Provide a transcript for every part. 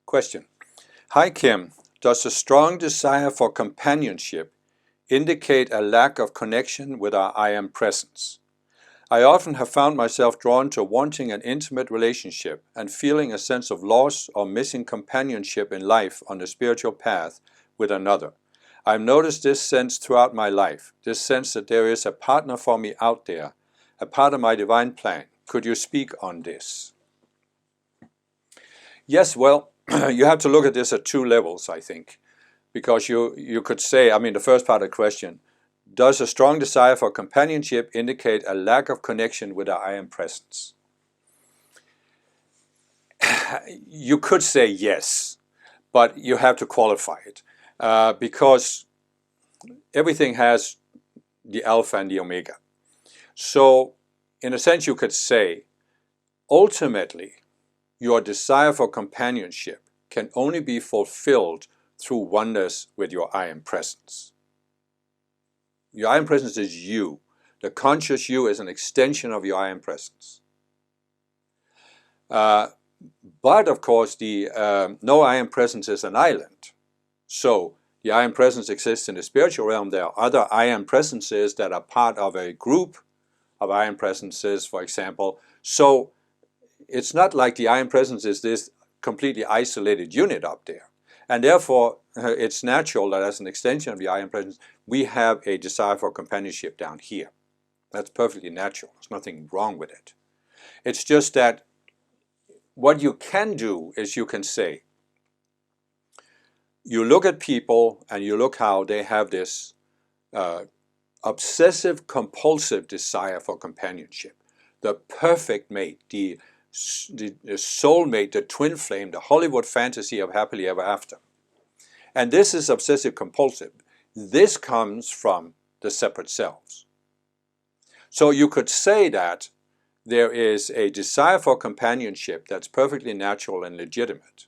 Question. Hi Kim, does a strong desire for companionship indicate a lack of connection with our I am presence? I often have found myself drawn to wanting an intimate relationship and feeling a sense of loss or missing companionship in life on the spiritual path with another. I've noticed this sense throughout my life, this sense that there is a partner for me out there, a part of my divine plan. Could you speak on this? Yes, well, you have to look at this at two levels, I think, because you could say, the first part of the question, does a strong desire for companionship indicate a lack of connection with our I am presence? You could say yes, but you have to qualify it because everything has the alpha and the omega. So, in a sense, you could say, ultimately, your desire for companionship can only be fulfilled through oneness with your I am presence. Your I am presence is you. The conscious you is an extension of your I am presence. But of course, the no I am presence is an island. So the I am presence exists in the spiritual realm. There are other I am presences that are part of a group of I am presences, for example. So it's not like the I am presence is this completely isolated unit up there. And therefore, it's natural that as an extension of the I am presence, we have a desire for companionship down here. That's perfectly natural. There's nothing wrong with it. It's just that what you can do is you can say, you look at people and you look how they have this obsessive compulsive desire for companionship. The perfect mate, the soulmate, the twin flame, the Hollywood fantasy of happily ever after. And this is obsessive compulsive. This comes from the separate selves. So you could say that there is a desire for companionship that's perfectly natural and legitimate,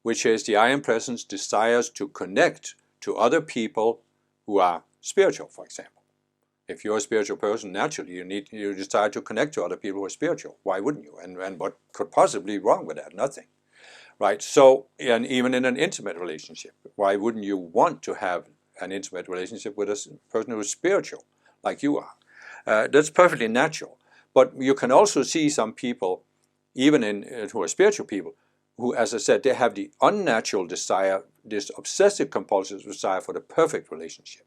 which is the I am presence desires to connect to other people who are spiritual, for example. If you're a spiritual person, naturally you desire to connect to other people who are spiritual. Why wouldn't you? And what could possibly be wrong with that? Nothing. Right? So, and even in an intimate relationship, why wouldn't you want to have an intimate relationship with a person who is spiritual, like you are? That's perfectly natural. But you can also see some people, even who are spiritual people, who, as I said, they have the unnatural desire, this obsessive compulsive desire for the perfect relationship.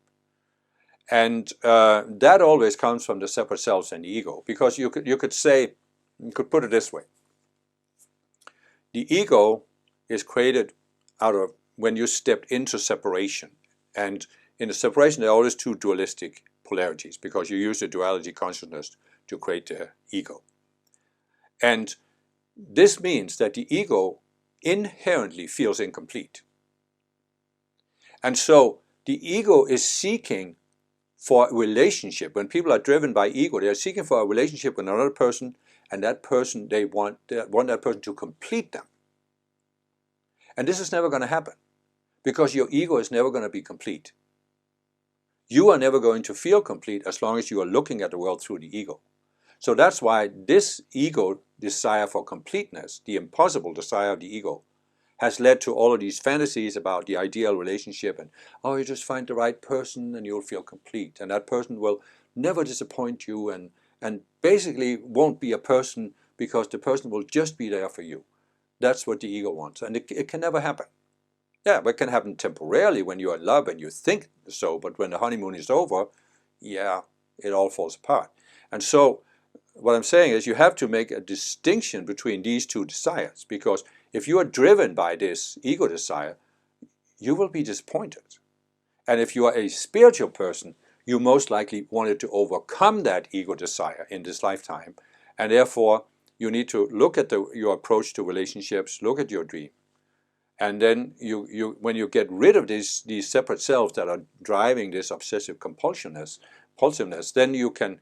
And that always comes from the separate selves and the ego, because you could say, you could put it this way. The ego is created out of when you stepped into separation. And in the separation, there are always two dualistic polarities, because you use the duality consciousness to create the ego. And this means that the ego inherently feels incomplete. And so the ego is seeking for a relationship. When people are driven by ego, they are seeking for a relationship with another person, and that person, they want that person to complete them. And this is never going to happen, because your ego is never going to be complete. You are never going to feel complete as long as you are looking at the world through the ego. So that's why this ego desire for completeness, the impossible desire of the ego, has led to all of these fantasies about the ideal relationship and, oh, you just find the right person and you'll feel complete. And that person will never disappoint you and basically won't be a person, because the person will just be there for you. That's what the ego wants. And it can never happen. Yeah, but it can happen temporarily when you're in love and you think so, but when the honeymoon is over, yeah, it all falls apart. And so what I'm saying is you have to make a distinction between these two desires, because if you are driven by this ego desire, you will be disappointed. And if you are a spiritual person, you most likely wanted to overcome that ego desire in this lifetime, and therefore you need to look at your approach to relationships, look at your dream. And then when you get rid of these separate selves that are driving this obsessive compulsiveness, then you can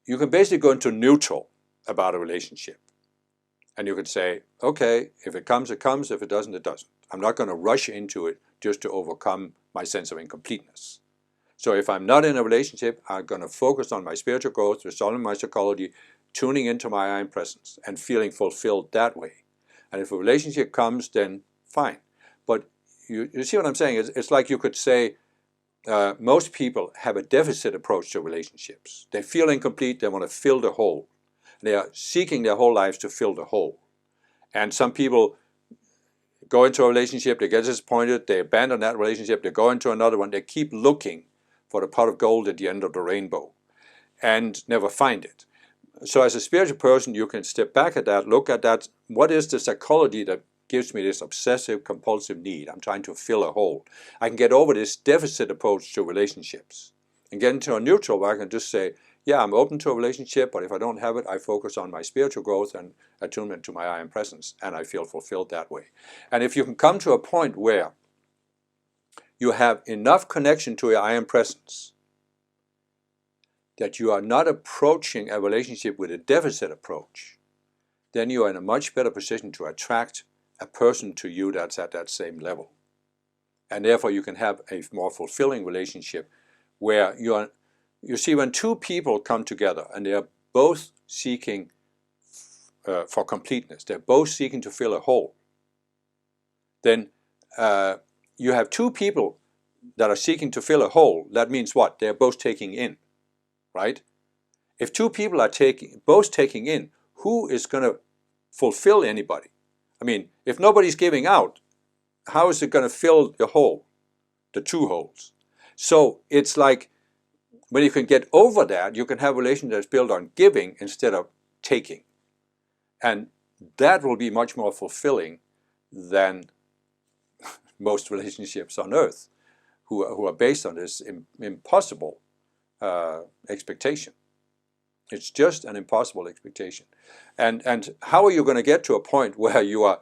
basically go into neutral about a relationship. And you could say, okay, if it comes, it comes. If it doesn't, it doesn't. I'm not going to rush into it just to overcome my sense of incompleteness. So if I'm not in a relationship, I'm going to focus on my spiritual growth, resolving my psychology, tuning into my I am presence, and feeling fulfilled that way. And if a relationship comes, then fine. But you see what I'm saying? It's like you could say most people have a deficit approach to relationships. They feel incomplete, they want to fill the hole. They are seeking their whole lives to fill the hole. And some people go into a relationship, they get disappointed, they abandon that relationship, they go into another one, they keep looking for the pot of gold at the end of the rainbow and never find it. So as a spiritual person, you can step back at that, look at that. What is the psychology that gives me this obsessive compulsive need? I'm trying to fill a hole. I can get over this deficit approach to relationships and get into a neutral where I can just say, yeah, I'm open to a relationship, but if I don't have it, I focus on my spiritual growth and attunement to my I Am Presence, and I feel fulfilled that way. And if you can come to a point where you have enough connection to your I Am Presence that you are not approaching a relationship with a deficit approach, then you are in a much better position to attract a person to you that's at that same level. And therefore you can have a more fulfilling relationship where you see, when two people come together and they are both seeking for completeness, they're both seeking to fill a hole, then you have two people that are seeking to fill a hole. That means what? They're both taking in, right? If two people are both taking in, who is going to fulfill anybody? I mean, if nobody's giving out, how is it going to fill the hole, the two holes? So it's like, when you can get over that, you can have a relationship that's built on giving instead of taking. And that will be much more fulfilling than most relationships on earth who are based on this impossible expectation. It's just an impossible expectation. And how are you going to get to a point where you are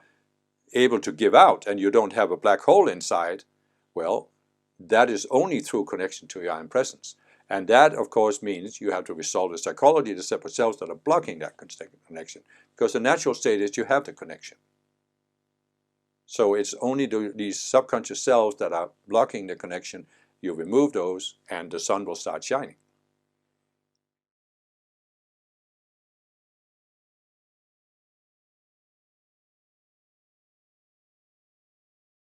able to give out and you don't have a black hole inside? Well, that is only through connection to your I Am Presence. And that, of course, means you have to resolve the psychology, the separate selves that are blocking that connection. Because the natural state is you have the connection. So it's only these subconscious selves that are blocking the connection. You remove those and the sun will start shining.